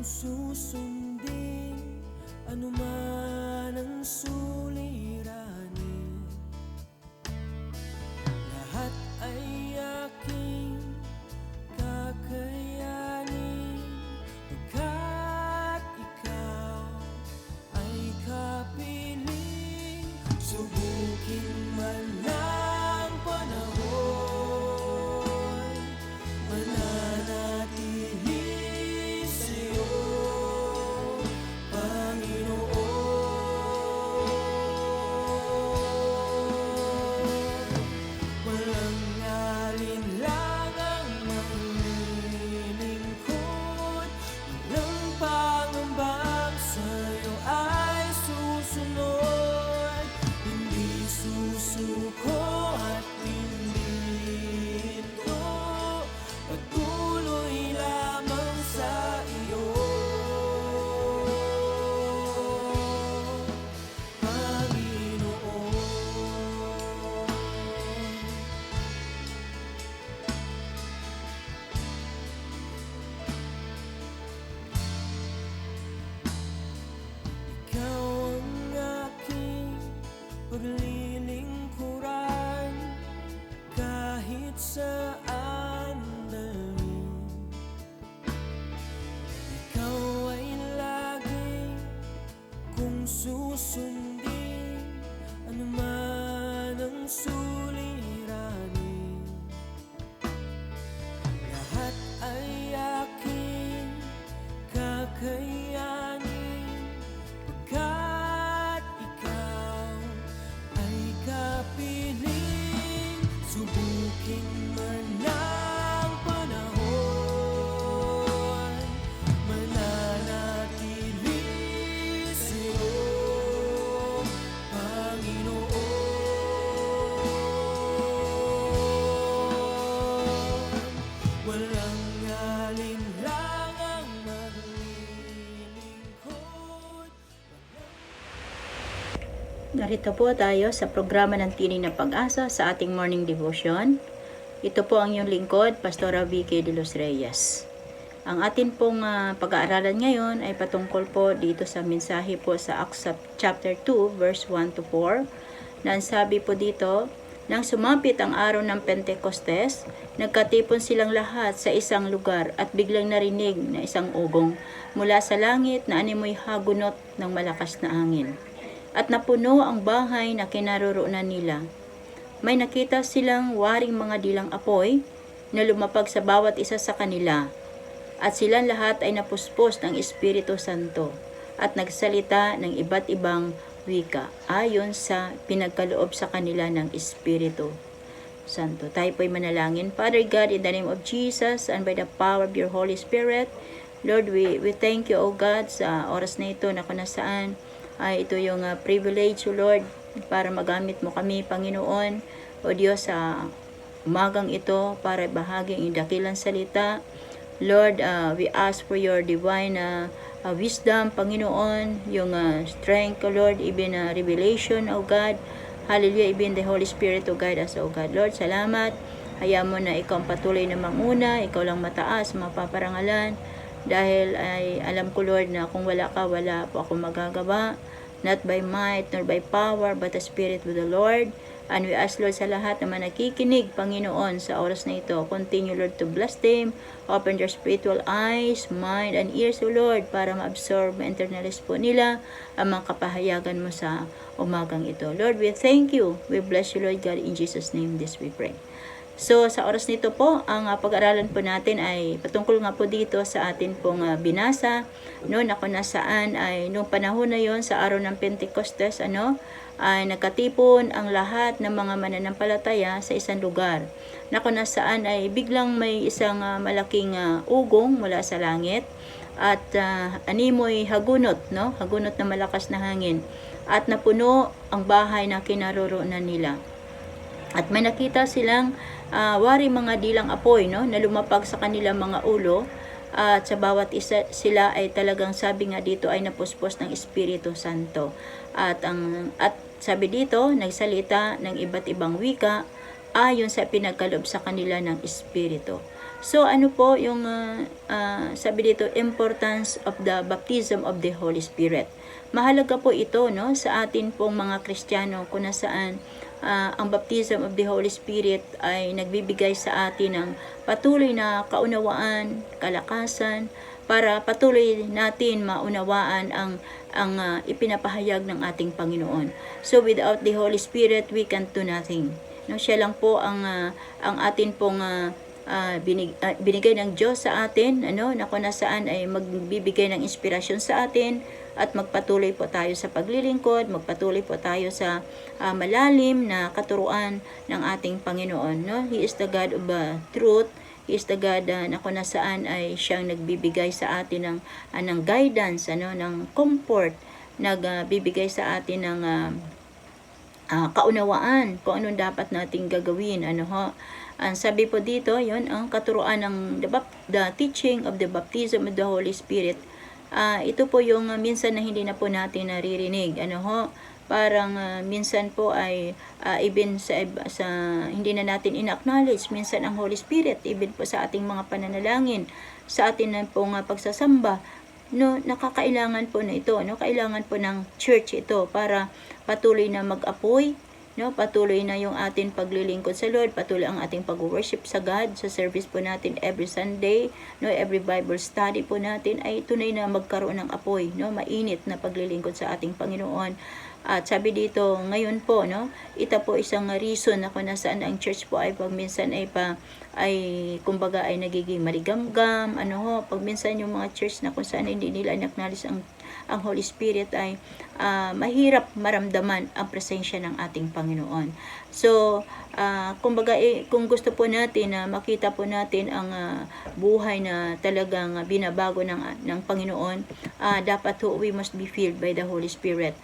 susundin anuman ang suliranin, lahat ay aking kakayanin, pagkat ikaw ay kapiling. Subukin man ng panahon, mananatili sa'yo, Panginoon. Walang alinlangang maglilingkod, walang pangambang sa'yo ay susunod. Hindi susuko at hindi ito, patuloy lamang sa iyo, Panginoon. Ikaw ang aking paglilingkuran, kahit saan dalhin. Ikaw ay lagi kung susundin anuman ang suliranin, lahat ay aking kakayanin, pagkat ikaw ay kapiling. Subukin man ng panahon, mananatili sa'yo, Panginoon. Walang alinlangang maglilingkod. Narito po tayo sa programa ng Tinig ng Pag-asa sa ating morning devotion. Ito po ang iyong lingkod, Pastora Vicky de los Reyes. Ang atin pong pag-aaralan ngayon ay patungkol po dito sa mensahe po sa Acts chapter 2 verse 1 to 4. Na ang sabi po dito, nang sumapit ang araw ng Pentecostes, nagkatipon silang lahat sa isang lugar at biglang narinig na isang ugong mula sa langit na animoy hagunot ng malakas na hangin. At napuno ang bahay na kinaroroonan nila. May nakita silang waring mga dilang apoy na lumapag sa bawat isa sa kanila. At silang lahat ay napuspos ng Espiritu Santo at nagsalita ng iba't ibang wika ayon sa pinagkaloob sa kanila ng Espiritu Santo. Tayo po'y manalangin. Father God, in the name of Jesus and by the power of your Holy Spirit, Lord, we thank you, O God, sa oras na ito na kung nasaan ay ito yung privilege, O Lord, para magamit mo kami, Panginoon, O Diyos, sa umagang ito para bahagi ang dakilang salita. Lord, we ask for your divine wisdom, Panginoon, yung strength, O Lord, even revelation, O God. Hallelujah, even the Holy Spirit to guide us, O God. Lord, salamat. Hayaan mo na ikaw ang patuloy na manguna, ikaw lang mataas, mapaparangalan. Dahil ay alam ko, Lord, na kung wala ka, wala po ako magagawa. Not by might, nor by power, but the Spirit with the Lord. And we ask, Lord, sa lahat na nakikinig, Panginoon, sa oras na ito, continue, Lord, to bless them. Open their spiritual eyes, mind, and ears, O Lord, para ma-absorb, ma-internalize po nila ang mga kapahayagan mo sa umagang ito. Lord, we thank you. We bless you, Lord God. In Jesus' name, this we pray. So, sa oras nito po, ang pag-aralan po natin ay patungkol nga po dito sa atin pong binasa. Noon ako nasaan ay noong panahon na yon sa araw ng Pentecostes, ay nagkatipon ang lahat ng mga mananampalataya sa isang lugar. Na kung nasaan ay biglang may isang malaking ugong mula sa langit at animoy hagunot, hagunot na malakas na hangin at napuno ang bahay na kinaroroonan nila. At may nakita silang wari mga dilang apoy, na lumapag sa kanilang mga ulo. At sa bawat isa sila ay talagang sabi nga dito ay napuspos ng Espiritu Santo. At sabi dito, nagsalita ng iba't ibang wika ayon sa pinagkaloob sa kanila ng Espiritu. So ano po yung sabi dito, importance of the baptism of the Holy Spirit. Mahalaga po ito, no, sa atin pong mga Kristiyano, kung nasaan ang baptism of the Holy Spirit ay nagbibigay sa atin ng patuloy na kaunawaan, kalakasan, para patuloy natin maunawaan ang ipinapahayag ng ating Panginoon. So without the Holy Spirit, we can do nothing. No, siya lang po ang atin pong binigay ng Diyos sa atin, na kung nasaan ay magbibigay ng inspirasyon sa atin, at magpatuloy po tayo sa paglilingkod, magpatuloy po tayo sa malalim na katuruan ng ating Panginoon. No? He is the God of truth. He is the God na kung nasaan ay siyang nagbibigay sa atin ng guidance, ng comfort, nagbibigay sa atin ng kaunawaan kung anong dapat nating gagawin. Ang sabi po dito, yon ang katuruan ng the teaching of the baptism of the Holy Spirit. Ito po yung minsan na hindi na po natin naririnig. Parang minsan po ay even sa hindi na natin in-acknowledge minsan ang Holy Spirit, even po sa ating mga pananalangin, sa atin na pong pagsasamba. No, nakakailangan po na ito, kailangan po ng church ito para patuloy na mag-apoy, patuloy na yung ating paglilingkod sa Lord, patuloy ang ating pag-worship sa God, sa service po natin every Sunday, every Bible study po natin ay tunay na magkaroon ng apoy, mainit na paglilingkod sa ating Panginoon. At sabi dito, ngayon po, ito po isang reason na kung nasaan ang church po ay pag minsan kumbaga ay nagiging maligamgam, pag minsan yung mga church na kung saan hindi nila acknowledge ang Holy Spirit ay mahirap maramdaman ang presensya ng ating Panginoon. So, kumbaga kung gusto po natin na makita po natin ang buhay na talagang binabago ng Panginoon, dapat we must be filled by the Holy Spirit.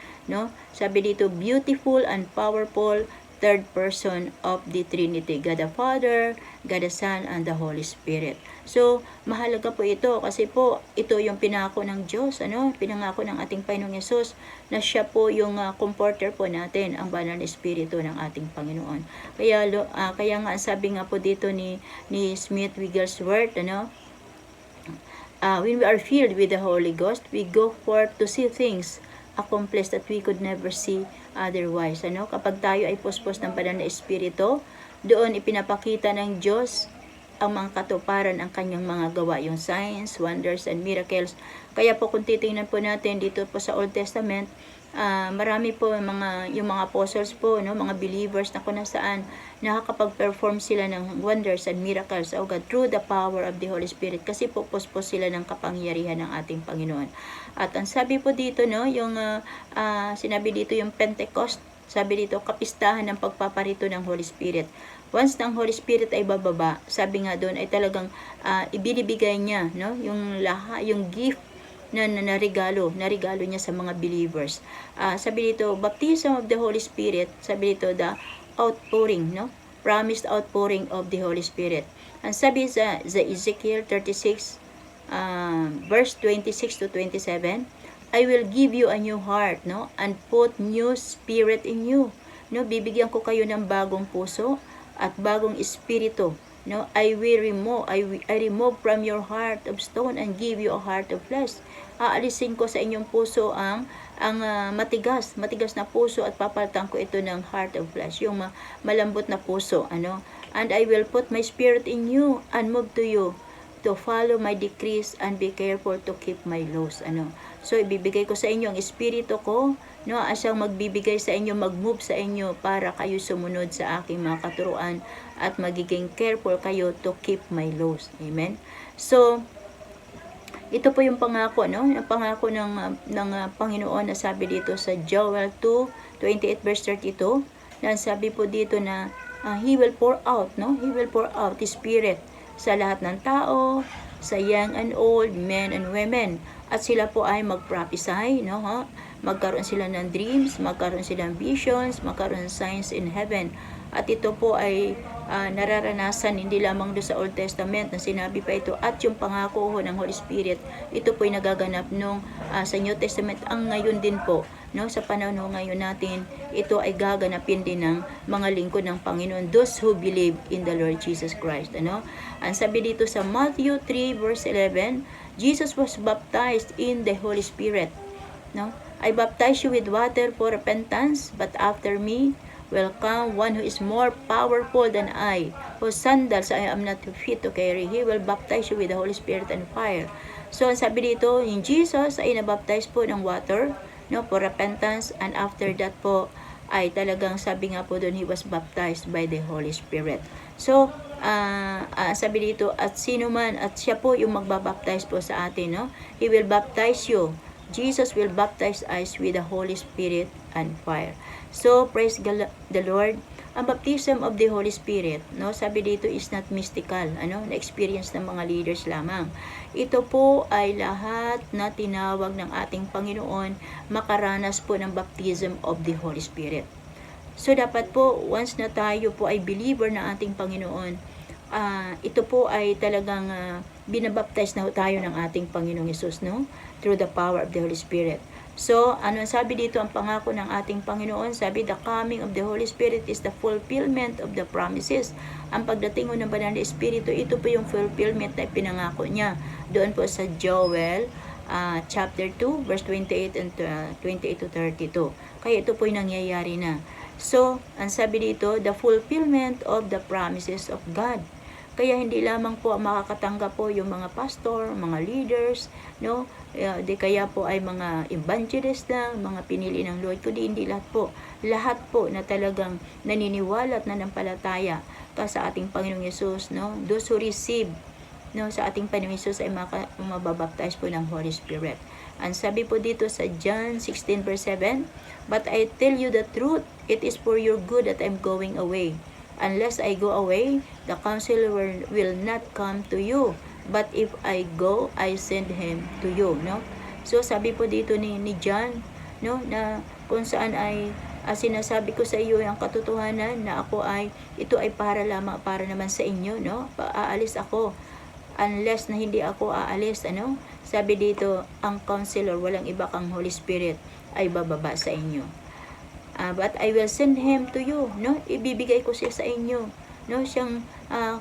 Sabi dito, beautiful and powerful third person of the Trinity, God the Father, God the Son, and the Holy Spirit. So, mahalaga po ito kasi po ito yung pinangako ng Diyos, pinangako ng ating Panginoong Yesus na siya po yung comforter po natin, ang banal na Espiritu ng ating Panginoon. Kaya nga sabi nga po dito ni Smith Wigglesworth, when we are filled with the Holy Ghost, we go forth to see things accomplished that we could never see otherwise. Kapag tayo ay puspos ng banal na Espiritu, doon ipinapakita ng Diyos ang mga katuparan ang kanyang mga gawa, yung signs, wonders, and miracles. Kaya po kung titingnan po natin dito po sa Old Testament, marami po yung mga apostles po, mga believers na kung nasaan nakakapag-perform sila ng wonders and miracles, oh God, through the power of the Holy Spirit, kasi po puspos sila ng kapangyarihan ng ating Panginoon. At ang sabi po dito, yung sinabi dito yung Pentecost, sabi dito, kapistahan ng pagpaparito ng Holy Spirit. Once ng Holy Spirit ay bababa, sabi nga doon ay talagang ibinibigay niya, yung gift na regalo niya sa mga believers. Sabi dito, baptism of the Holy Spirit, sabi dito, the outpouring, promised outpouring of the Holy Spirit. Ang sabi sa Ezekiel 36, verse 26 to 27, I will give you a new heart, and put new spirit in you. Bibigyan ko kayo ng bagong puso at bagong espiritu. I remove from your heart of stone and give you a heart of flesh. Aalisin ko sa inyong puso ang matigas na puso at papalitan ko ito ng heart of flesh, yung malambot na puso, And I will put my spirit in you and move to you to follow my decrees and be careful to keep my laws. So ibibigay ko sa inyo ang espiritu ko, asyang magbibigay sa inyo, mag-move sa inyo para kayo sumunod sa aking mga katuruan at magiging careful kayo to keep my laws. Amen. So ito po yung pangako, yung pangako ng Panginoon na sabi dito sa Joel 2:28 verse 32, na sabi po dito na He will pour out, He will pour out His Spirit sa lahat ng tao, sa young and old, men and women. At sila po ay mag-prophesy, magkaroon sila ng dreams, magkaroon sila ng visions, magkaroon ng signs in heaven. At ito po ay nararanasan hindi lamang doon sa Old Testament na sinabi pa ito at yung pangako ng Holy Spirit, ito po ay nagaganap nung sa New Testament. Ang ngayon din po, no, sa panahon ngayon natin, ito ay gaganapin din ng mga lingkod ng Panginoon, those who believe in the Lord Jesus Christ. Ano? Ang sabi dito sa Matthew 3 verse 11, Jesus was baptized in the Holy Spirit. No? I baptize you with water for repentance, but after me will come one who is more powerful than I, whose sandals I am not fit to carry. He will baptize you with the Holy Spirit and fire. So, ang sabi dito, yung Jesus ay nabaptize po ng water, no, for repentance, and after that po, ay talagang sabi nga po doon, he was baptized by the Holy Spirit. So, sabi dito, at sino man, at siya po yung magbabaptize po sa atin, no? He will baptize you. Jesus will baptize us with the Holy Spirit and fire. So, praise the Lord. Ang baptism of the Holy Spirit, no, sabi dito is not mystical, ano, na experience ng mga leaders lamang. Ito po ay lahat na tinawag ng ating Panginoon makaranas po ng baptism of the Holy Spirit. So, dapat po, once na tayo po ay believer ng ating Panginoon, ito po ay talagang binabaptize na tayo ng ating Panginoong Hesus, no? Through the power of the Holy Spirit. So, ano sabi dito ang pangako ng ating Panginoon? Sabi, the coming of the Holy Spirit is the fulfillment of the promises. Ang pagdating ng Banal na Espiritu, ito po yung fulfillment na pinangako niya. Doon po sa Joel chapter 2, verse 28 and 28 to 32. Kaya ito po yung nangyayari na. So, ang sabi dito, the fulfillment of the promises of God. Kaya hindi lamang po makakatanggap po yung mga pastor, mga leaders, no? Di kaya po ay mga evangelist lang, mga pinili ng Lord, kundi hindi lahat po. Lahat po na talagang naniniwala at nanampalataya sa ating Panginoong Yesus, no? Those who receive, no, sa ating Panginoong Yesus ay mababaptize po ng Holy Spirit. Ang sabi po dito sa John 16 verse 7, but I tell you the truth, it is for your good that I'm going away. Unless I go away, the counselor will not come to you. But if I go, I send him to you. No? So, sabi po dito ni John, no, na kung saan ay sinasabi ko sa iyo ang katotohanan na ako ay, ito ay para naman sa inyo. No? Aalis ako. Unless na hindi ako aalis, ano? Sabi dito, ang counselor, walang iba kang Holy Spirit, ay bababa sa inyo. But I will send him to you, no? Ibibigay ko siya sa inyo, no? Siyang,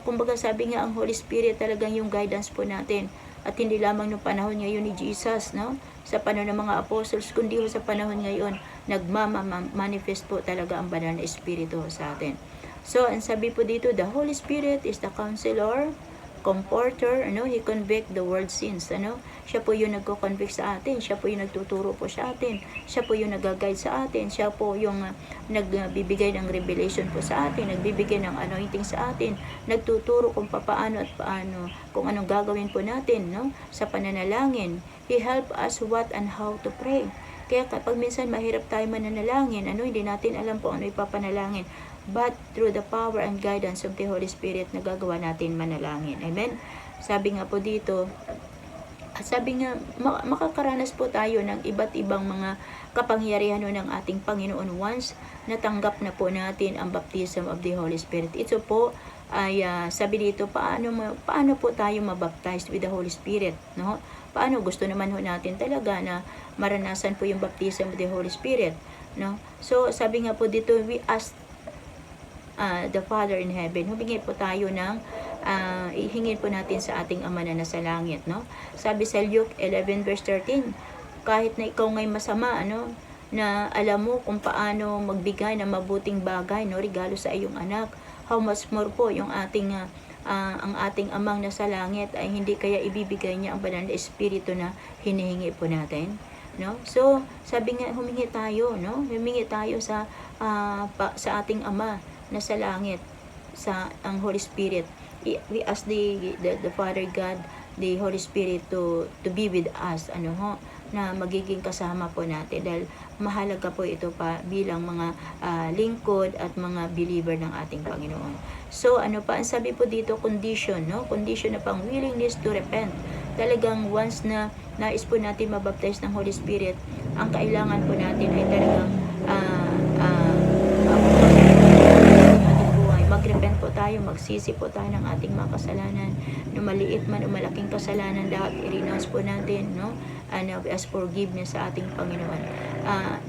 kumbaga sabi nga, ang Holy Spirit talagang yung guidance po natin. At hindi lamang ng panahon ngayon ni Jesus, no? Sa panahon ng mga apostles, kundi sa panahon ngayon, nagmama-manifest po talaga ang Banal na Espiritu sa atin. So, ang sabi po dito, the Holy Spirit is the counselor, comforter, ano, he convict the world's sins, ano, siya po yung nagko-convict sa atin, siya po yung nagtuturo po sa atin, siya po yung nag-guide sa atin, siya po yung nagbibigay ng revelation po sa atin, nagbibigay ng anointing sa atin, nagtuturo kung paano at paano, kung anong gagawin po natin, no, sa pananalangin. He help us what and how to pray. Kaya kapag minsan mahirap tayo mananalangin, ano, hindi natin alam po ano ipapanalangin. But through the power and guidance of the Holy Spirit, nagagawa natin manalangin. Amen? Sabi nga po dito, sabi nga, makakaranas po tayo ng iba't ibang mga kapangyarihan ng ating Panginoon once natanggap na po natin ang baptism of the Holy Spirit. Ito po ay sabi dito, paano po tayo mabaptized with the Holy Spirit, no? Paano? Gusto naman ho natin talaga na maranasan po yung baptism of the Holy Spirit, no? So, sabi nga po dito, we ask the Father in heaven, humingi po tayo ng ihingin po natin sa ating Ama na nasa langit, no? Sabi sa Luke 11 verse 13, kahit na ikaw ngay masama, ano, na alam mo kung paano magbigay ng mabuting bagay, no, regalo sa iyong anak, how much more po yung ating ang ating Amang nasa langit ay hindi kaya ibibigay niya ang Banal na Espiritu na hinihingi po natin, no? So, sabi nga, humingi tayo, no? Humingi tayo sa ating Ama nasa langit, sa ang Holy Spirit. We ask the Father God, the Holy Spirit to be with us, ano ho, na magiging kasama po natin, dahil mahalaga po ito pa bilang mga lingkod at mga believer ng ating Panginoon. So, ano pa ang sabi po dito, condition, no? Condition na pang willingness to repent. Talagang once na nais po natin mabaptize ng Holy Spirit, ang kailangan po natin ay talagang mag-repent mag-repent po tayo, magsisi po tayo ng ating mga kasalanan, no maliit man o malaking kasalanan, lahat i-renounce po natin, no? And we ask forgiveness sa ating Panginoon.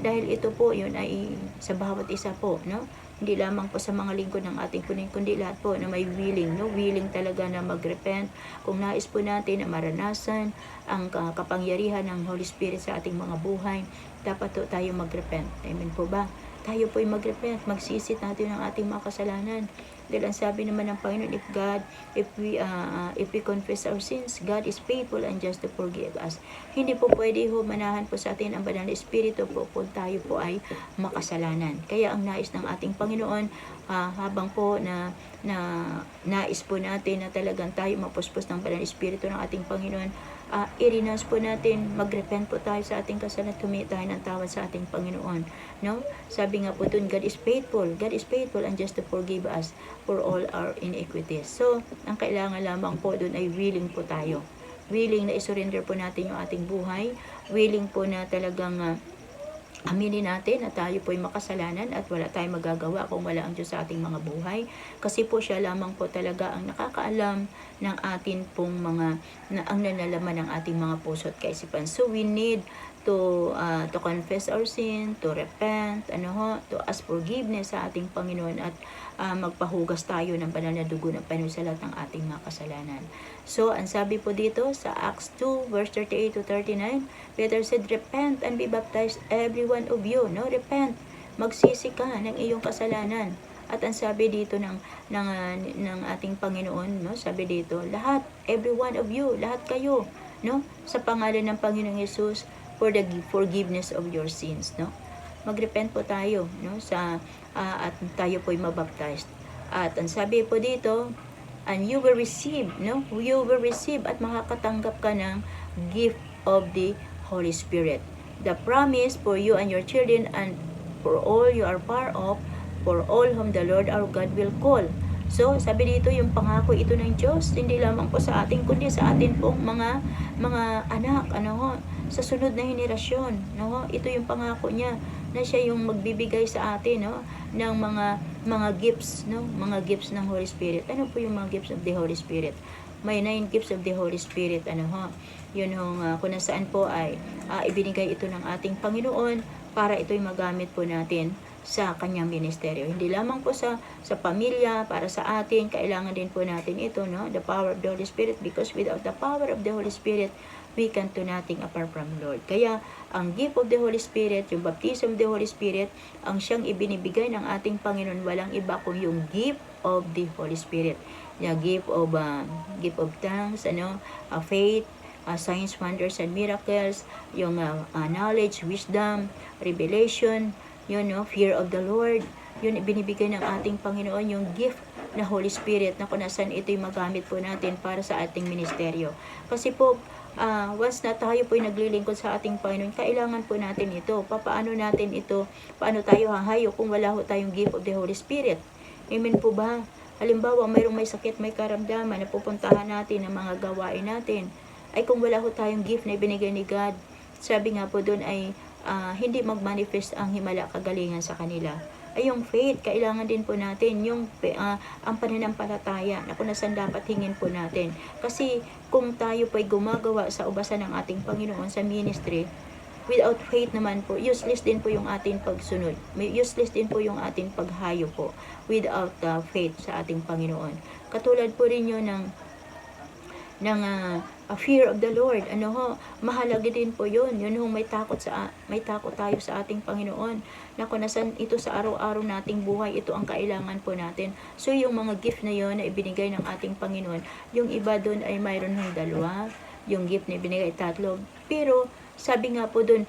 Dahil ito po, yun ay sa bawat isa po, no? Hindi lamang po sa mga lingkod ng ating Panginoon, kundi lahat po na may willing, no? Willing talaga na mag-repent. Kung nais po natin na maranasan ang kapangyarihan ng Holy Spirit sa ating mga buhay, dapat po tayo mag-repent. Amen po ba? Tayo po ay mag-repent, magsisit natin ng ating mga kasalanan. Dahil ang sabi naman ng Panginoon, if we confess our sins, God is faithful and just to forgive us. Hindi po pwede manahan po sa atin ang banal na Espiritu po kung tayo po ay makasalanan. Kaya ang nais ng ating Panginoon, habang po na nais po natin na talagang tayo mapuspos ng banal na Espiritu ng ating Panginoon, i-renounce po natin, mag-repent po tayo sa ating kasalanan, humingi tayo ng tawad sa ating Panginoon, no? Sabi nga po dun, God is faithful and just to forgive us for all our iniquities. So, ang kailangan lamang po dun ay willing po tayo. Willing na isurrender po natin yung ating buhay, willing po na talagang aminin natin na tayo po ay makasalanan at wala tayong magagawa kung wala ang Diyos sa ating mga buhay. Kasi po siya lamang po talaga ang nakakaalam ng atin pong ang nanalaman ng ating mga puso at kaisipan. So we need to confess our sin, to repent, to ask forgiveness sa ating Panginoon at magpahugas tayo ng banal na dugo ng Panginoon sa lahat ng ating mga kasalanan. So, ang sabi po dito sa Acts 2 verse 38 to 39, Peter said, "Repent and be baptized every one of you." No, repent. Magsisi ka ng iyong kasalanan. At ang sabi dito ng ating Panginoon, no, sabi dito, lahat, every one of you, lahat kayo, no, sa pangalan ng Panginoong Hesus, for the forgiveness of your sins, no. Magrepent po tayo, no, at tayo po ay mabaptized. At ang sabi po dito, and you will receive, no, you will receive at makakatanggap ka ng gift of the Holy Spirit. The promise for you and your children and for all you are far off, for all whom the Lord our God will call. So, sabi dito, yung pangako ito ng Diyos, hindi lamang po sa atin, kundi sa atin pong mga anak, sa sunod na henerasyon, ito yung pangako niya, na siya yung magbibigay sa atin, ng mga gifts, mga gifts ng Holy Spirit. Ano po yung mga gifts of the Holy Spirit? May 9 gifts of the Holy Spirit, yun kung nasaan po ay ibinigay ito ng ating Panginoon para ito'y magamit po natin sa kanyang ministeryo. Hindi lamang po sa pamilya, para sa atin, kailangan din po natin ito, the power of the Holy Spirit, because without the power of the Holy Spirit, we can do nothing apart from Lord. Kaya, ang gift of the Holy Spirit, yung baptism of the Holy Spirit, ang siyang ibinibigay ng ating Panginoon, walang iba kung yung gift of the Holy Spirit. Yung gift of tongues, faith, signs, wonders, and miracles, yung knowledge, wisdom, revelation, fear of the Lord, yun ibinibigay ng ating Panginoon, yung gift na Holy Spirit na kung nasan ito'y magamit po natin para sa ating ministeryo. Kasi po, once na tayo po'y naglilingkod sa ating Panginoon, kailangan po natin ito. Paano natin ito? Paano tayo hahayo kung wala ho tayong gift of the Holy Spirit? Amen po ba? Halimbawa, mayroong may sakit, may karamdaman na pupuntahan natin ng mga gawain natin. Ay kung wala ho tayong gift na ibinigay ni God, sabi nga po doon ay hindi mag-manifest ang himala kagalingan sa kanila. Ay yung faith, kailangan din po natin yung ang pananampalataya na kung nasan dapat hingin po natin. Kasi kung tayo po'y gumagawa sa ubasan ng ating Panginoon sa ministry, without faith naman po, useless din po yung ating pagsunod. Useless din po yung ating paghayo po without faith sa ating Panginoon. Katulad po rin yun ng fear of the Lord. Mahalaga din po yun. Yun may takot tayo sa ating Panginoon. Na kung nasan ito sa araw-araw nating buhay, ito ang kailangan po natin. So, yung mga gift na yun na ibinigay ng ating Panginoon, yung iba doon ay mayroon ng 2, yung gift na ibinigay 3. Pero, sabi nga po doon,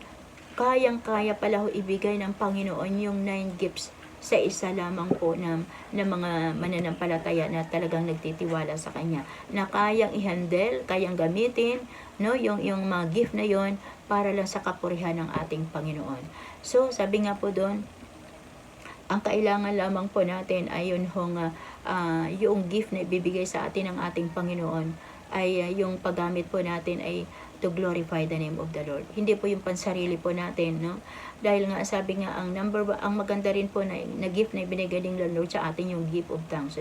kayang-kaya pala ho ibigay ng Panginoon yung 9 gifts sa isa lamang po ng mga mananampalataya na talagang nagtitiwala sa Kanya, na kayang i-handle, kayang gamitin, yung mga gift na yon para lang sa kapurihan ng ating Panginoon. So, sabi nga po doon, ang kailangan lamang po natin ay yung gift na ibibigay sa atin ng ating Panginoon ay yung paggamit po natin ay to glorify the name of the Lord. Hindi po yung pansarili po natin, Dahil nga sabi nga ang ang maganda rin po na gift na ibinigay ng Lord sa atin yung gift of tongues,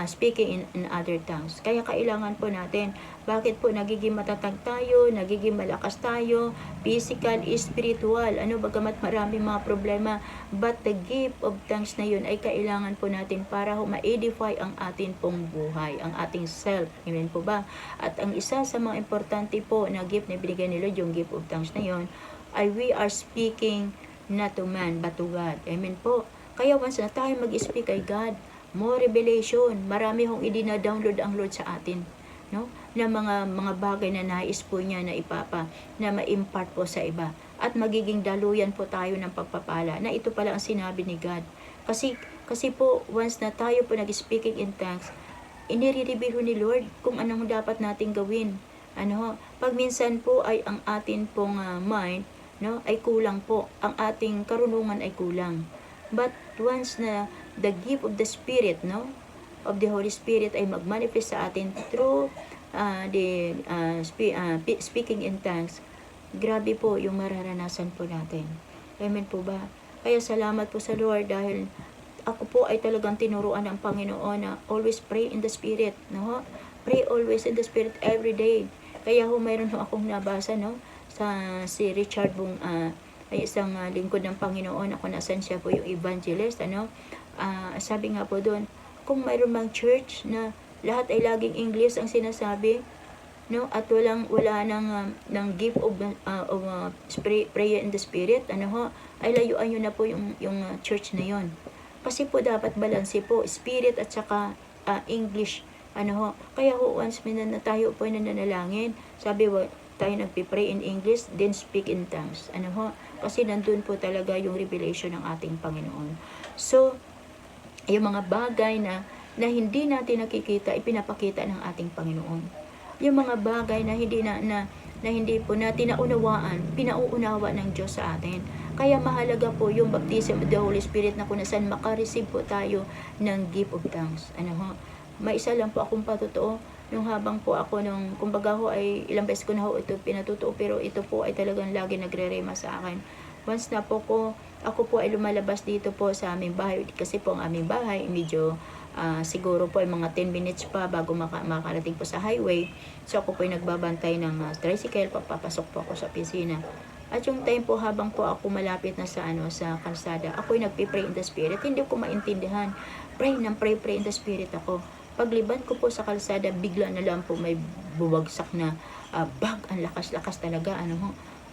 speaking in other tongues. Kaya kailangan po natin, bakit po nagiging matatag tayo, nagiging malakas tayo, physical, spiritual, bagamat maraming mga problema, but the gift of tongues na yun ay kailangan po natin para ma-edify ang atin pong buhay, ang ating self. Amen po ba? At ang isa sa mga importante po na gift na binigay ni Lord, yung gift of tongues na yun, ay we are speaking not to man but to God. Amen po. Kaya once na tayo mag-speak kay God, more revelation, marami hong idina-download ang Lord sa atin, na mga bagay na nais po niya na na ma-impart po sa iba. At magiging daluyan po tayo ng pagpapala na ito pala ang sinabi ni God. Kasi po, once na tayo po nag-speaking in tongues, inire-reveal ni Lord kung anong dapat nating gawin. Pag minsan po ay ang atin pong mind, ay kulang po. Ang ating karunungan ay kulang. But once na the gift of the Spirit, of the Holy Spirit ay mag-manifest sa atin through speaking in tongues, grabe po yung mararanasan po natin. Amen po ba? Kaya salamat po sa Lord dahil ako po ay talagang tinuruan ng Panginoon na always pray in the Spirit. Pray always in the Spirit every day. Kaya mayroon akong nabasa, si Richard Bong, ay isang lingkod ng Panginoon. Ako nasan siya po yung evangelist. Sabi nga po doon, kung mayroon bang church na lahat ay laging English ang sinasabi, at wala ng gift of prayer in the Spirit, ay layuan nyo na po yung church na yon. Kasi po dapat balanse po, Spirit at saka English. Kaya once na tayo po ay nananalangin, sabi tayo nagpipray in English, then speak in tongues. Kasi nandun po talaga yung revelation ng ating Panginoon. So, yung mga bagay na hindi natin nakikita, ipinapakita ng ating Panginoon. Yung mga bagay na hindi po natin naunawaan, pinauunawa ng Diyos sa atin. Kaya mahalaga po yung baptism of the Holy Spirit na kung saan makareceive po tayo ng gift of tongues. May isa lang po akong patotoo, nung habang po ako kumbaga ay ilang beses ko na ito pinatutuo, pero ito po ay talagang lagi nagre-rema sa akin. Once na po ako po ay lumalabas dito po sa aming bahay, kasi po ang aming bahay medyo siguro po ay mga 10 minutes pa bago makarating po sa highway. So ako po ay nagbabantay ng tricycle, papapasok po ako sa opisina. At yung time po habang po ako malapit na sa kalsada, ako ay nagpi-pray in the Spirit. Hindi ko maintindihan. Pray in the Spirit ako. Pagliban ko po sa kalsada, bigla na lang po may bubagsak na bag. Ang lakas-lakas talaga.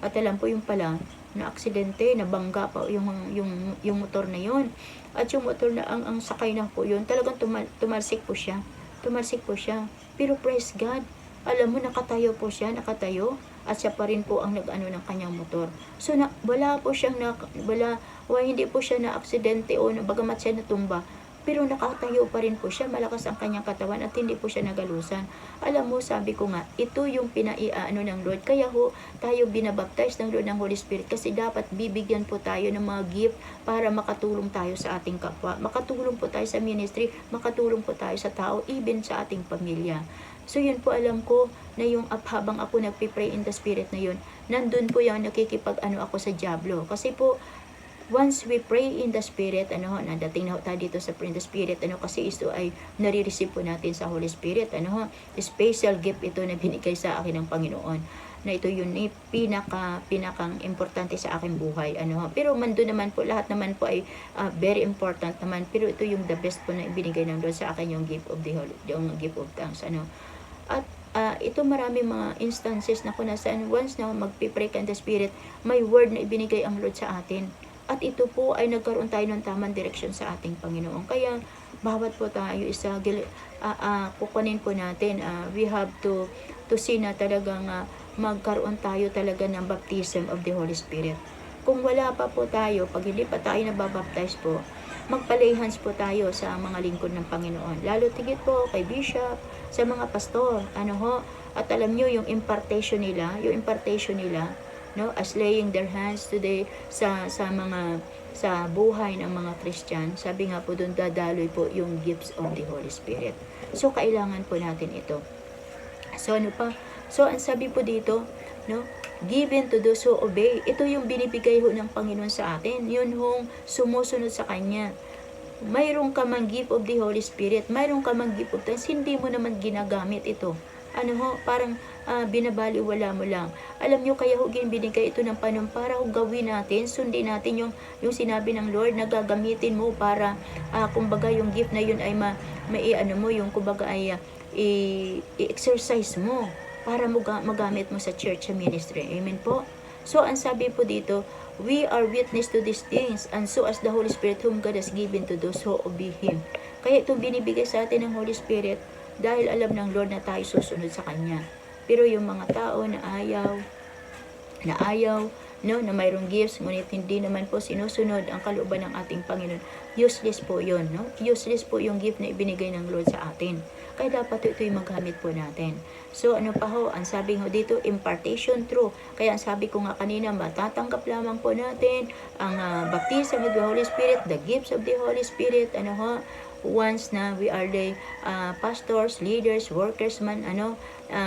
At alam po yung pala, na aksidente, nabangga pa yung motor na yon. At yung motor na ang sakay na po yun, talagang tumalsik po siya. Pero praise God, alam mo, nakatayo. At siya pa rin po ang nag-ano ng kanyang motor. So, wala po siyang, hindi po siya na aksidente o bagamat siya natumba. Pero nakatayo pa rin po siya, malakas ang kanyang katawan at hindi po siya nagalusan. Alam mo, sabi ko nga, ito yung pinaiano ng Lord. Kaya tayo binabaptize ng Lord ng Holy Spirit kasi dapat bibigyan po tayo ng mga gift para makatulong tayo sa ating kapwa. Makatulong po tayo sa ministry, makatulong po tayo sa tao, even sa ating pamilya. So yun po, alam ko na yung habang ako nagpipray in the Spirit na yun, nandun po yung nakikipag-ano ako sa diablo. Kasi po, once we pray in the Spirit, nadating na tayo dito sa pray in the Spirit, kasi ito ay nare-receive po natin sa Holy Spirit, special gift ito na binigay sa akin ng Panginoon, na ito yun pinakang importante sa aking buhay, pero mando naman po, lahat naman po ay very important naman, pero ito yung the best po na ibinigay ng Lord sa akin, yung gift of the Holy, yung gift of tongues, at ito marami mga instances na kung nasaan once na magpipray ka in the Spirit, may word na ibinigay ang Lord sa atin. At ito po ay nagkaroon tayo ng tamang direksyon sa ating Panginoon. Kaya bawat po tayo kukunin po natin, we have to see na talagang magkaroon tayo talaga ng baptism of the Holy Spirit. Kung wala pa po tayo, pag hindi pa tayo nababaptize po, magpalehans po tayo sa mga lingkod ng Panginoon. Lalo tigit po kay Bishop, sa mga pastor, at alam nyo yung impartation nila, as laying their hands today sa buhay ng mga Christian, sabi nga po doon, dadaloy po yung gifts of the Holy Spirit. So kailangan po natin ito. So ang sabi po dito, given to those who obey. Ito yung binibigay ho ng Panginoon sa atin. Yun hong sumusunod sa Kanya. Mayroon ka mang gift of the Holy Spirit, mayroon ka mang gift of tongues, hindi mo naman ginagamit ito. Parang binabaliwala mo lang. Alam nyo, kaya ho binigay ito ng Panginoon para ho gawin natin, sundin natin yung sinabi ng Lord na gagamitin mo para, kumbaga yung gift na yun ay yung kumbaga ay i-exercise mo para magamit mo sa church, sa ministry. Amen po? So, ang sabi po dito, we are witness to these things, and so as the Holy Spirit whom God has given to those who obey Him. Kaya itong binibigay sa atin ng Holy Spirit, dahil alam ng Lord na tayo susunod sa Kanya. Pero yung mga tao na ayaw, na mayroong gifts, ngunit hindi naman po sinusunod ang kalooban ng ating Panginoon, useless po yun, Useless po yung gift na ibinigay ng Lord sa atin. Kaya dapat ito'y magamit po natin. So, ang sabi ho dito, impartation true. Kaya ang sabi ko nga kanina, matatanggap lamang po natin ang baptism of the Holy Spirit, the gifts of the Holy Spirit, once na we are the pastors, leaders, workers man,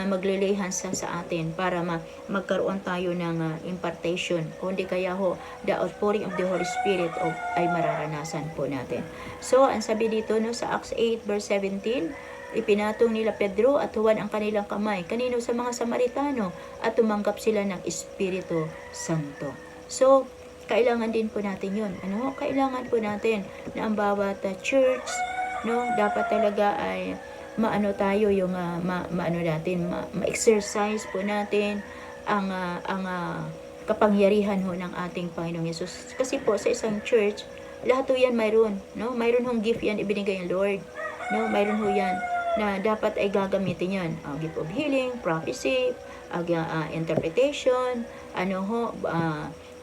maglilay hands sa atin para magkaroon tayo ng impartation. O hindi kaya the outpouring of the Holy Spirit ay mararanasan po natin. So, ang sabi dito sa Acts 8 verse 17, ipinatong nila Pedro at Juan ang kanilang kamay. Kanino? Sa mga Samaritano, at tumanggap sila ng Espiritu Santo. So, kailangan din po natin yun. Kailangan po natin na ang bawat church, dapat talaga ay tayo yung ma-exercise po natin ang kapangyarihan ng ating Panginoong Yesus. Kasi po sa isang church, lahat yan mayroon, mayroon hong gift yan ibinigay ng Lord, mayroon ho yan na dapat ay gagamitin yan. Gift of healing, prophecy, interpretation,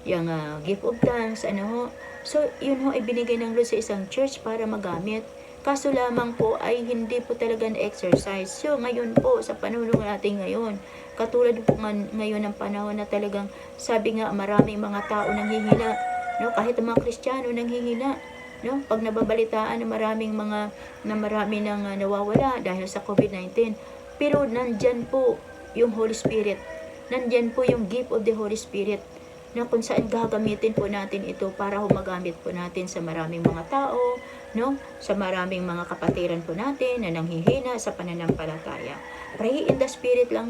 yung gift of tongues, So, yun ay binigay ng Lord sa isang church para magamit. Kaso lamang po ay hindi po talaga na-exercise. So, ngayon po, sa panahon natin ngayon, katulad po ngayon ng panahon na talagang, sabi nga, maraming mga tao nanghihina, kahit ang mga Kristiyano nanghihina, pag nababalitaan na marami nang nawawala dahil sa COVID-19. Pero nandyan po yung Holy Spirit. Nandyan po yung gift of the Holy Spirit na kung saan gagamitin po natin ito para magamit po natin sa maraming mga tao, sa maraming mga kapatiran po natin na nanghihina sa pananampalataya. Pray in the Spirit lang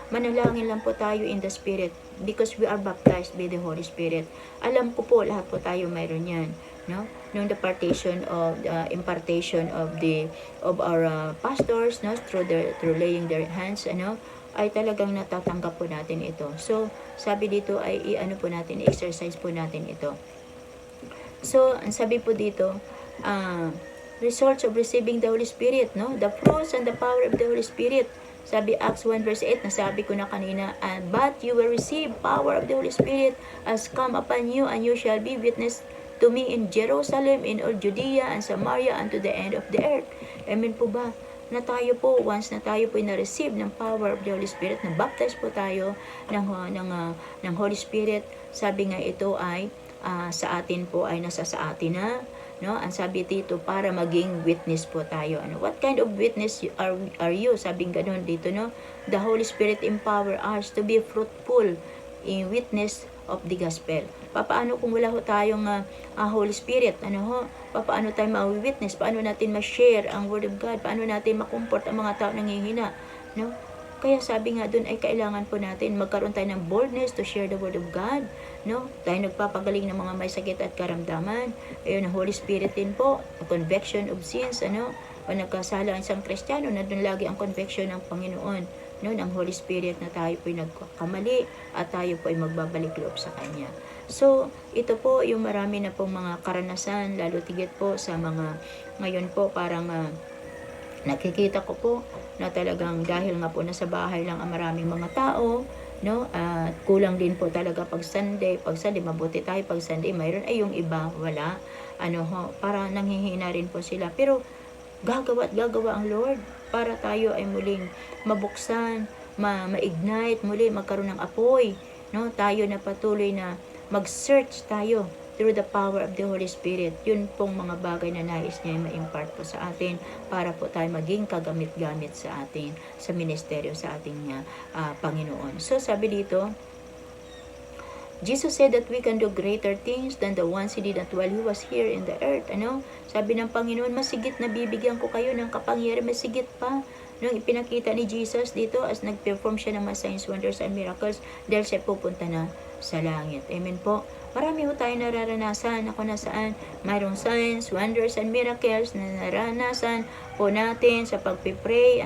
manalangin lang po tayo in the Spirit because we are baptized by the Holy Spirit. Alam ko po, lahat po tayo mayroon yan, nung the impartation of our pastors, through laying their hands, ay talagang natatanggap po natin ito. So, sabi dito ay po natin, exercise po natin ito. So, ang sabi po dito, results of receiving the Holy Spirit, the fruits and the power of the Holy Spirit. Sabi Acts 1 verse 8, nasabi ko na kanina, but you will receive power of the Holy Spirit as come upon you, and you shall be witness to me in Jerusalem, in all Judea and Samaria, and to the end of the earth. Amen po ba? Na tayo po, once na tayo po na-receive ng power of the Holy Spirit, na-baptize po tayo ng Holy Spirit, sabi nga ito ay sa atin po ay nasa sa atin na, ang sabi dito, para maging witness po tayo. What kind of witness are you? Sabing ganun dito, The Holy Spirit empower us to be fruitful in witness of the gospel. Paano kung wala tayong Holy Spirit? Paano tayo ma-witness? Paano natin ma-share ang Word of God? Paano natin ma-comfort ang mga tao nanghihina? Kaya sabi nga doon ay kailangan po natin magkaroon tayo ng boldness to share the Word of God. Tayo nagpapagaling ng mga may sakit at karamdaman. Ayun, ang Holy Spirit din po, conviction of sins, o nagkasala ang isang Kristiyano, na doon lagi ang conviction ng Panginoon, ng Holy Spirit, na tayo po'y nagkamali at tayo po'y magbabalik loob sa Kanya. So, ito po yung marami na pong mga karanasan, lalo tigit po sa mga, ngayon po parang nakikita ko po na talagang dahil nga po nasa bahay lang ang maraming mga tao, at kulang din po talaga pag Sunday, mabuti tayo pag Sunday, mayroon ay yung iba, wala, para nanghihina rin po sila. Pero, gagawa ang Lord para tayo ay muling mabuksan, ma-ignite, muli magkaroon ng apoy, tayo na patuloy na mag-search tayo through the power of the Holy Spirit. Yun pong mga bagay na nais niya ma-impart po sa atin para po tayo maging kagamit-gamit sa atin, sa ministeryo sa ating Panginoon. So, sabi dito, Jesus said that we can do greater things than the ones He did while He was here in the earth. Sabi ng Panginoon, masigit na bibigyan ko kayo ng kapangyarihan, masigit pa. Nung ipinakita ni Jesus dito as nag-perform siya ng mga signs, wonders, and miracles dahil siya pupunta na sa langit. Amen po. Marami ho tayo nararanasan ako na saan mayroong signs, wonders, and miracles na naranasan po natin sa pagpipray,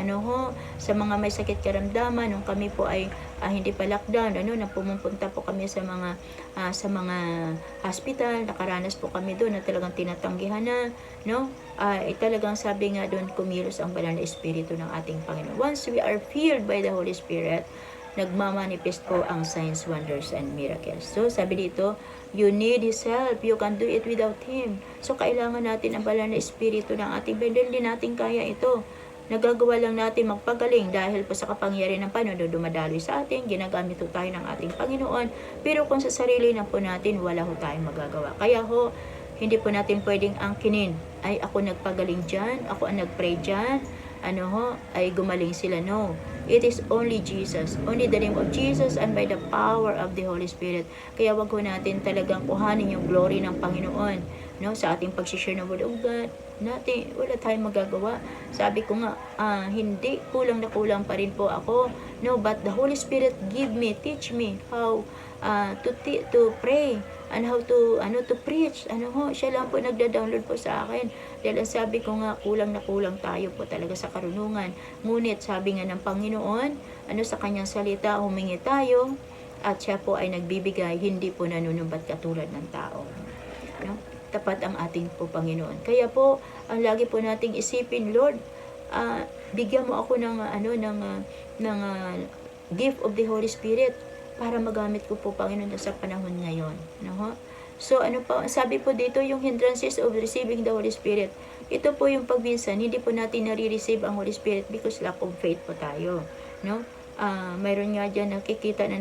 sa mga may sakit karamdaman, nung kami po ay hindi pa lockdown, na pumupunta po kami sa mga hospital, nakaranas po kami doon na talagang tinatanggihan na, talagang sabi nga doon, kumilos ang banal na espiritu ng ating Panginoon. Once we are filled by the Holy Spirit, nagmamanifest po ang signs, wonders, and miracles. So, sabi dito, you need His help. You can do it without Him. So, kailangan natin ang banal na espiritu ng ating Panginoon. Hindi natin kaya ito. Nagagawa lang natin magpagaling dahil po sa kapangyarihan ng Panginoon dumadaloy sa atin, ginagamit po tayo ng ating Panginoon. Pero kung sa sarili na po natin, wala ho tayong magagawa. Kaya ho, hindi po natin pwedeng angkinin. Ay, ako nagpagaling dyan, ako ang nagpray dyan, ay gumaling sila. No. It is only Jesus, only the name of Jesus and by the power of the Holy Spirit. Kaya wag ho natin talagang kuhanin yung glory ng Panginoon, sa ating pag-share ng Word of God. Wala tayong magagawa. Sabi ko nga, hindi, kulang na kulang pa rin po ako. No, but the Holy Spirit teach me how to pray and how to preach. Siya lang po nagda-download po sa akin. Dahil ang sabi ko nga, kulang na kulang tayo po talaga sa karunungan. Ngunit sabi nga ng Panginoon, sa kanyang salita, humingi tayo, at siya po ay nagbibigay, hindi po nanunumbat katulad ng tao. Tapat ang ating po Panginoon. Kaya po, ang lagi po nating isipin, Lord, bigyan mo ako ng gift of the Holy Spirit para magamit ko po, Panginoon, sa panahon ngayon. So, sabi po dito, yung hindrances of receiving the Holy Spirit. Ito po yung pagminsan, hindi po natin nare-receive ang Holy Spirit because lack of faith po tayo. Mayroon nga dyan nakikita na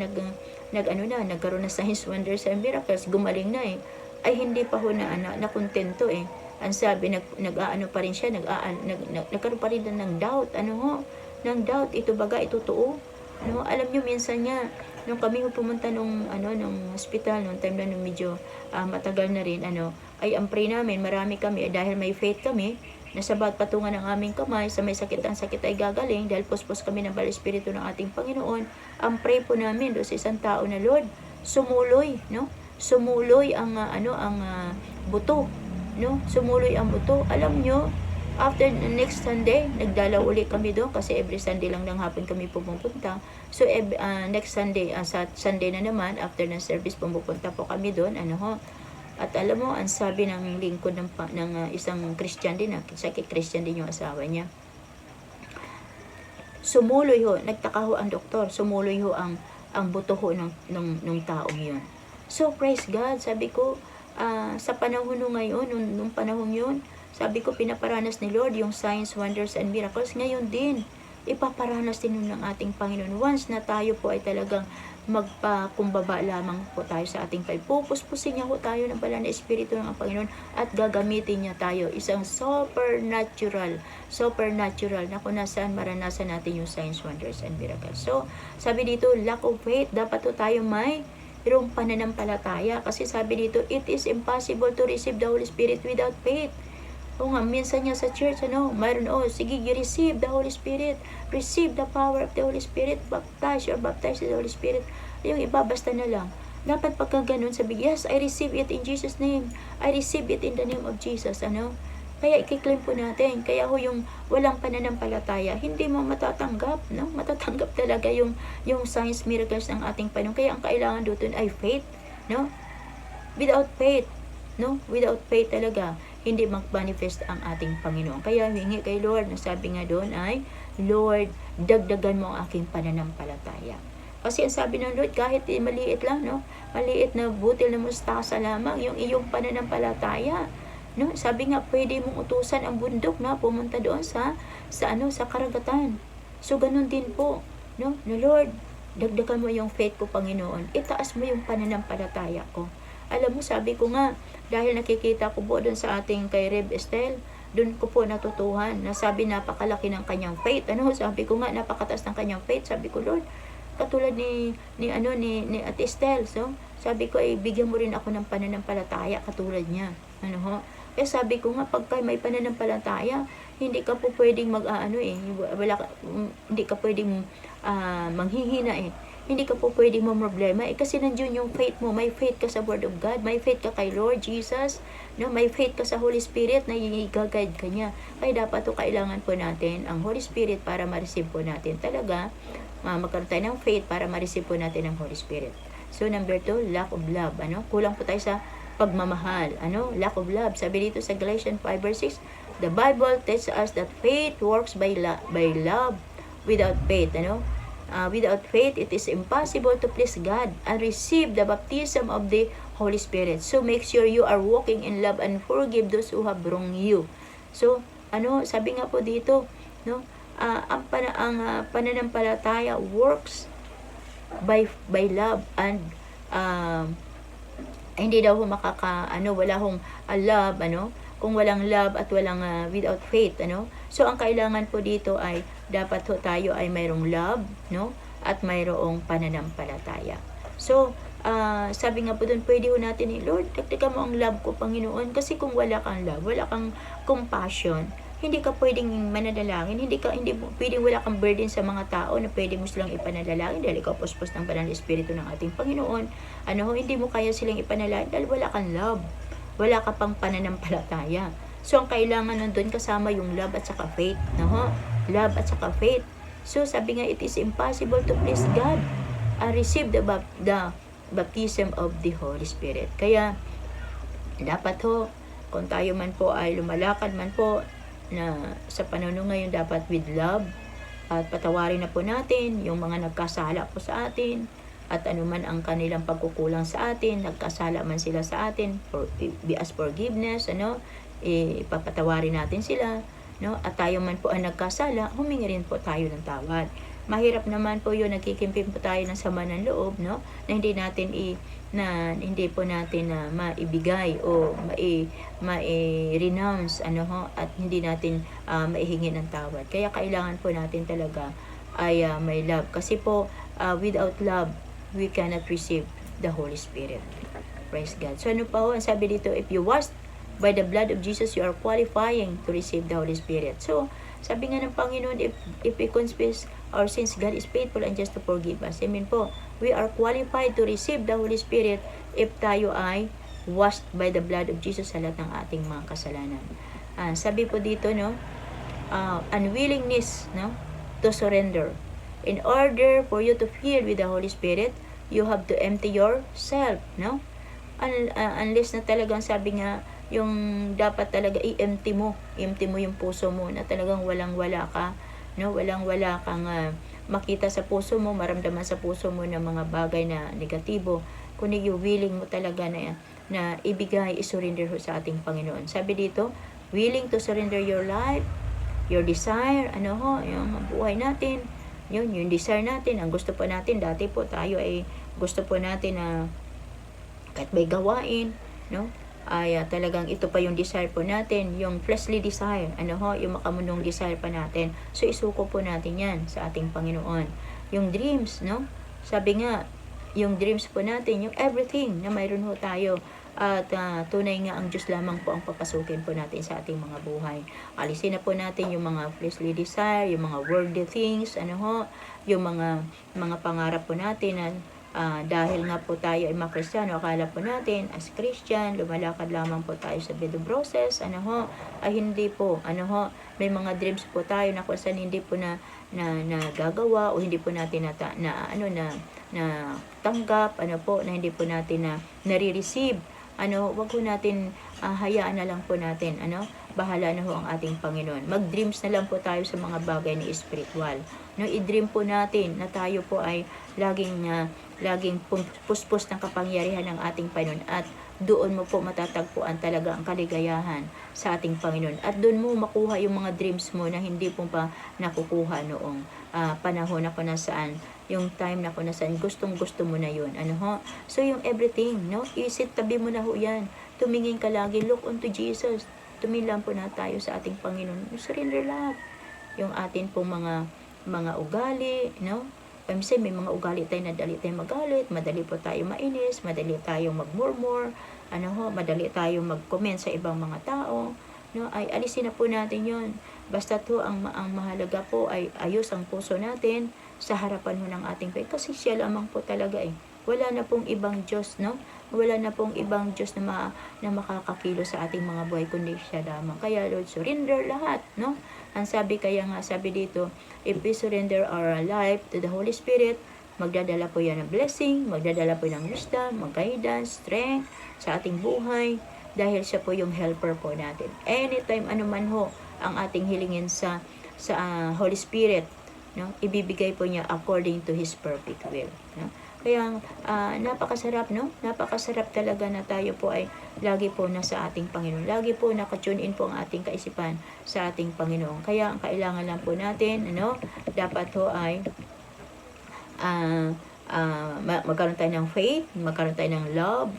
nagkaroon na signs, wonders, and miracles, gumaling na ay hindi pa ho na kontento Ang sabi, nag-aano pa rin siya, nagkaroon pa rin ng doubt. Ng doubt, ito baga, ito totoo. Alam nyo, minsan nga, nung kami pumunta nung hospital, nung time na medyo matagal na rin, ay ang pray namin, marami kami, dahil may faith kami, nasa bawat patungan ng aming kamay, sa may sakit, ang sakit ay gagaling, dahil puspos kami ng Banal Espiritu ng ating Panginoon. Ang pray po namin doon sa isang tao na, Lord, sumuloy, sumuloy ang buto, sumuloy ang buto. Alam nyo, after next Sunday, nagdalaw ulit kami doon kasi every Sunday lang ng hapon kami pupunta. So, next Sunday, sa Sunday na naman, after ng service, pupunta po kami doon. At alam mo, ang sabi ng lingkod ng isang Christian din, Christian din yung asawa niya. Sumuloy ho, nagtaka ho ang doktor, sumuloy ho ang buto ho ng taong yun. So, praise God, sabi ko, sa panahon ngayon, nung panahon yun, sabi ko, pinaparanas ni Lord yung signs, wonders, and miracles. Ngayon din, ipaparanas din ng ating Panginoon. Once na tayo po ay talagang magpakumbaba lamang po tayo sa ating pupuspusin niya po tayo ng banal na espiritu ng Panginoon at gagamitin niya tayo. Isang supernatural na kung nasaan maranasan natin yung signs, wonders, and miracles. So, sabi dito, lack of faith, dapat po tayo mayroong pananampalataya. Kasi sabi dito, it is impossible to receive the Holy Spirit without faith. Minsan niya sa church, mayroon, sige, you receive the Holy Spirit, receive the power of the Holy Spirit, baptize in the Holy Spirit. Yung iba, basta na lang. Dapat pagka ganun, sabi, yes, I receive it in Jesus' name. I receive it in the name of Jesus. Kaya ikiklaim po natin. Kaya yung walang pananampalataya, hindi mo matatanggap, Matatanggap talaga yung signs, miracles ng ating Panginoon. Kaya ang kailangan doon ay faith, Without faith, Without faith talaga, hindi mag-manifest ang ating Panginoon. Kaya hingi kay Lord, na sabi nga doon ay, Lord, dagdagan mo ang aking pananampalataya. Kasi ang sabi ng Lord, kahit maliit lang, maliit na butil na mustasa lamang, yung iyong pananampalataya, sabi nga, pwede mong utusan ang bundok na pumunta doon sa karagatan. So, ganun din po, na Lord, dagdagan mo yung faith ko, Panginoon. Itaas mo yung pananampalataya ko. Alam mo, sabi ko nga, dahil nakikita ko po doon sa ating kay Reb Estel, doon ko po natutuhan na sabi napakalaki ng kanyang faith. Sabi ko nga, napakataas ng kanyang faith. Sabi ko, Lord, katulad ni Ate Estel, so, sabi ko, bigyan mo rin ako ng pananampalataya katulad niya. Ano ho? Kaya sabi ko nga, pagka may pananampalataya, hindi ka po pwedeng hindi ka pwedeng manghihina eh. Hindi ka po pwedeng mamroblema eh, kasi nandiyon yung faith mo. May faith ka sa Word of God, may faith ka kay Lord Jesus, no? May faith ka sa Holy Spirit na i-guide ka niya. Kaya dapat to kailangan po natin ang Holy Spirit para ma-receive po natin talaga, magkaroon tayo ng faith para ma-receive po natin ang Holy Spirit. So number 2, lack of love. Kulang po tayo sa pagmamahal. Lack of love. Sabi dito sa Galatians 5 verse 6, the Bible tells us that faith works by love. Without faith, without faith, it is impossible to please God and receive the baptism of the Holy Spirit. So make sure you are walking in love and forgive those who have wronged you. So, sabi nga po dito, ang pananampalataya works by love, and hindi daw wala hong love, kung walang love at walang without faith, So ang kailangan po dito ay dapat ho tayo ay mayroong love, at mayroong pananampalataya. So sabi nga po doon, pwede ho natin Lord, dagdagan mo ang love ko, Panginoon, kasi kung wala kang love, wala kang compassion, hindi ka pwedeng manadalangin, hindi pwedeng wala kang burden sa mga tao na pwede mo silang ipanalangin dahil ikaw puspos ng banal na espiritu ng ating Panginoon. Hindi mo kaya silang ipanalangin dahil wala kang love, wala ka pang pananampalataya. So ang kailangan nandun kasama yung love at saka faith, love at saka faith. So sabi nga, it is impossible to please God and receive the baptism of the Holy Spirit. Kaya dapat ho, kung tayo man po ay lumalakad man po na sa panahon ngayon, dapat with love, at patawarin na po natin yung mga nagkasala po sa atin, at anuman ang kanilang pagkukulang sa atin, nagkasala man sila sa atin, be as forgiveness, ipapatawarin natin sila, at tayo man po ang nagkasala, humingi rin po tayo ng tawad. Mahirap naman po yun, nagkikimpim po tayo ng sama ng loob, na hindi po natin maibigay o mai-renounce, at hindi natin maihingi ng tawad. Kaya kailangan po natin talaga ay may love. Kasi po, without love, we cannot receive the Holy Spirit. Praise God. So ano pa ho, ang sabi dito, if you washed by the blood of Jesus, you are qualifying to receive the Holy Spirit. So, sabi nga ng Panginoon, if we confess our sins, God is faithful and just to forgive us. Amen po. We are qualified to receive the Holy Spirit if tayo ay washed by the blood of Jesus sa lahat ng ating mga kasalanan. Sabi po dito, unwillingness, to surrender. In order for you to fill with the Holy Spirit, you have to empty yourself, unless na talagang sabi nga, yung dapat talaga i-empty mo yung puso mo, na talagang walang-wala ka, walang-wala kang makita sa puso mo, maramdaman sa puso mo ng mga bagay na negatibo, kundi yung willing mo talaga na ibigay, isurrender sa ating Panginoon. Sabi dito, willing to surrender your life, your desire, yung buhay natin, yung desire natin, ang gusto po natin. Dati po tayo ay gusto po natin na kahit may gawain, ay talagang ito pa yung desire po natin, yung fleshly desire, yung makamundong desire pa natin. So isuko po natin yan sa ating Panginoon. Yung dreams, sabi nga, yung dreams po natin, yung everything na mayroon ho tayo, at tunay nga ang Diyos lamang po ang papasukin po natin sa ating mga buhay. Alisin na po natin yung mga fleshly desire, yung mga worldly things, yung mga pangarap po natin na dahil nga po tayo ay mga Kristiyano, akala po natin as Christian, lumalakad lamang po tayo sa freedom process, ay hindi po, may mga dreams po tayo na kung saan hindi po na gagawa, o hindi po natin na tanggap, na hindi po natin na nare-receive. Wag po natin hayaan na lang po natin, bahala na ho ang ating Panginoon. Mag-dreams na lang po tayo sa mga bagay ni spiritual. I-dream po natin na tayo po ay laging puspos ng kapangyarihan ng ating Panginoon, at doon mo po matatagpuan talaga ang kaligayahan sa ating Panginoon, at doon mo makuha yung mga dreams mo na hindi po pa nakukuha noong panahon na kung nasaan, yung time na kung nasaan gustong gusto mo na yun, so yung everything, isit tabi mo na ho yan, tumingin ka lagi, look unto Jesus, tumingin po na tayo sa ating Panginoon, surrender lahat yung atin pong mga ugali, Minsan may mga ugali tayo na dali tayo magalit, madali po tayo mainis, madali tayong magmurmur, madali tayong mag-comment sa ibang mga tao, no? Ay alisin na po natin 'yon. Basta to ang mahalaga po ay ayos ang puso natin sa harapan ng ating Panginoon, kasi siya lamang po talaga wala na pong ibang Diyos, no? Wala na pong ibang Diyos na makakakilo sa ating mga buhay kundi siya lamang. Kaya Lord, surrender lahat, no? Ang sabi dito, if we surrender our life to the Holy Spirit, magdadala po yan ng blessing, magdadala po ng wisdom, guidance, strength sa ating buhay, dahil siya po yung helper po natin. Anytime, anuman ho ang ating hilingin sa Holy Spirit, no? Ibibigay po niya according to His perfect will, no? Kaya napakasarap, no? Napakasarap talaga na tayo po ay lagi po nasa ating Panginoon. Lagi po nakatune in po ang ating kaisipan sa ating Panginoon. Kaya ang kailangan lang po natin, dapat ho ay magkaroon tayo ng faith, magkaroon tayo ng love,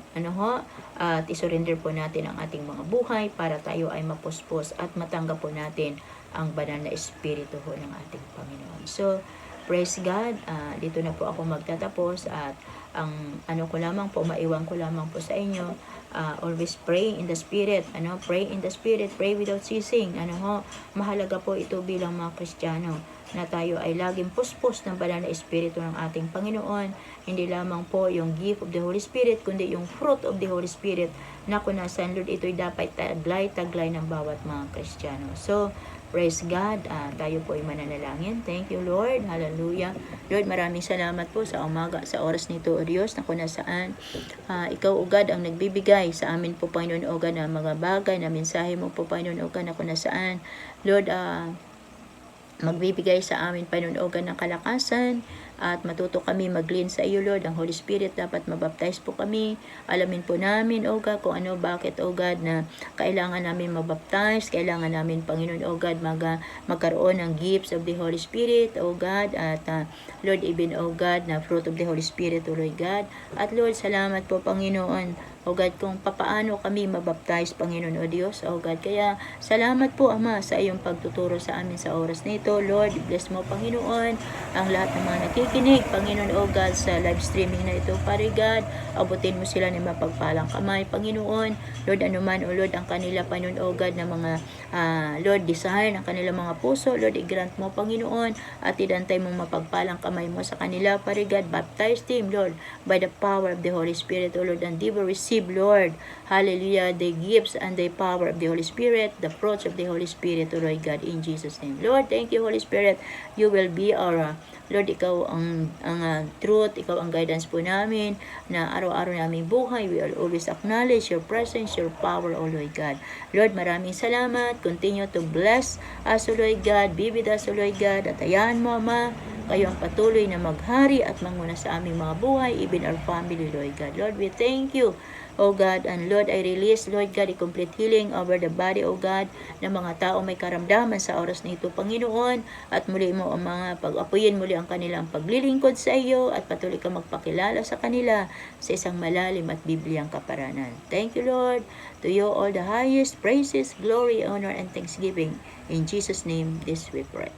at isurrender po natin ang ating mga buhay para tayo ay mapuspos at matanggap po natin ang banal na espiritu ho ng ating Panginoon. So, praise God. Dito na po ako magtatapos, at ang maiwan ko lamang po sa inyo, always pray in the Spirit, pray in the Spirit, pray without ceasing, mahalaga po ito bilang mga Kristiyano, na tayo ay laging puspos ng banal na espiritu ng ating Panginoon, hindi lamang po yung gift of the Holy Spirit, kundi yung fruit of the Holy Spirit, na kung nasan Lord, ito'y dapat taglay ng bawat mga Kristiyano. So, praise God. Tayo po ay mananalangin. Thank you, Lord. Hallelujah. Lord, maraming salamat po sa umaga, sa oras nito, O Diyos, na kung nasaan Ikaw, O God, ang nagbibigay sa amin po, Panginoon, O God, ng mga bagay na mensahe mo po, Panginoon, O God, na kung nasaan, Lord, magbibigay sa amin, Panginoon, O God, ng kalakasan, at matuto kami mag-lean sa iyo, Lord. Ang Holy Spirit, dapat mabaptize po kami. Alamin po namin, O God, kung bakit, O God, na kailangan namin mabaptize, kailangan namin, Panginoon, O God, magkaroon ng gifts of the Holy Spirit, O God, at Lord, even, O God, na fruit of the Holy Spirit, O Lord God. At Lord, salamat po, Panginoon, O God, kung papaano kami mabaptize, Panginoon, O Diyos, O God. Kaya, salamat po, Ama, sa iyong pagtuturo sa amin sa oras nito. Lord, bless mo, Panginoon, ang lahat ng mga nakikinig, Panginoon, O God, sa live streaming na ito, Pare God. Abutin mo sila ng mapagpalang kamay, Panginoon. Lord, anuman, O Lord, ang kanila, Panginoon, O God, na mga, Lord, desire ng kanilang mga puso, Lord, i-grant mo, Panginoon, at idantay mong mapagpalang kamay mo sa kanila, Pare God. Baptize them, Lord, by the power of the Holy Spirit, O Lord, and they will receive, Lord, hallelujah, the gifts and the power of the Holy Spirit, the fruits of the Holy Spirit, O Lord God, in Jesus' name. Lord, thank you, Holy Spirit. You will be our, Lord, ikaw ang truth, ikaw ang guidance po namin, na araw-araw naming buhay. We will always acknowledge your presence, your power, O Lord God. Lord, maraming salamat. Continue to bless us, O Lord God. Be with us, O Lord God. At hayaan mo, Ama, kayo ang patuloy na maghari at manguna sa aming mga buhay, even our family, Lord God. Lord, we thank you, O God, and Lord, I release, Lord God, a complete healing over the body, O God, ng mga tao may karamdaman sa oras nito, Panginoon, at muli mo ang mga pag-apuyin muli ang kanilang paglilingkod sa iyo, at patuloy ka magpakilala sa kanila sa isang malalim at bibliyang kaparanan. Thank you, Lord. To you all the highest praises, glory, honor, and thanksgiving. In Jesus' name, this we pray.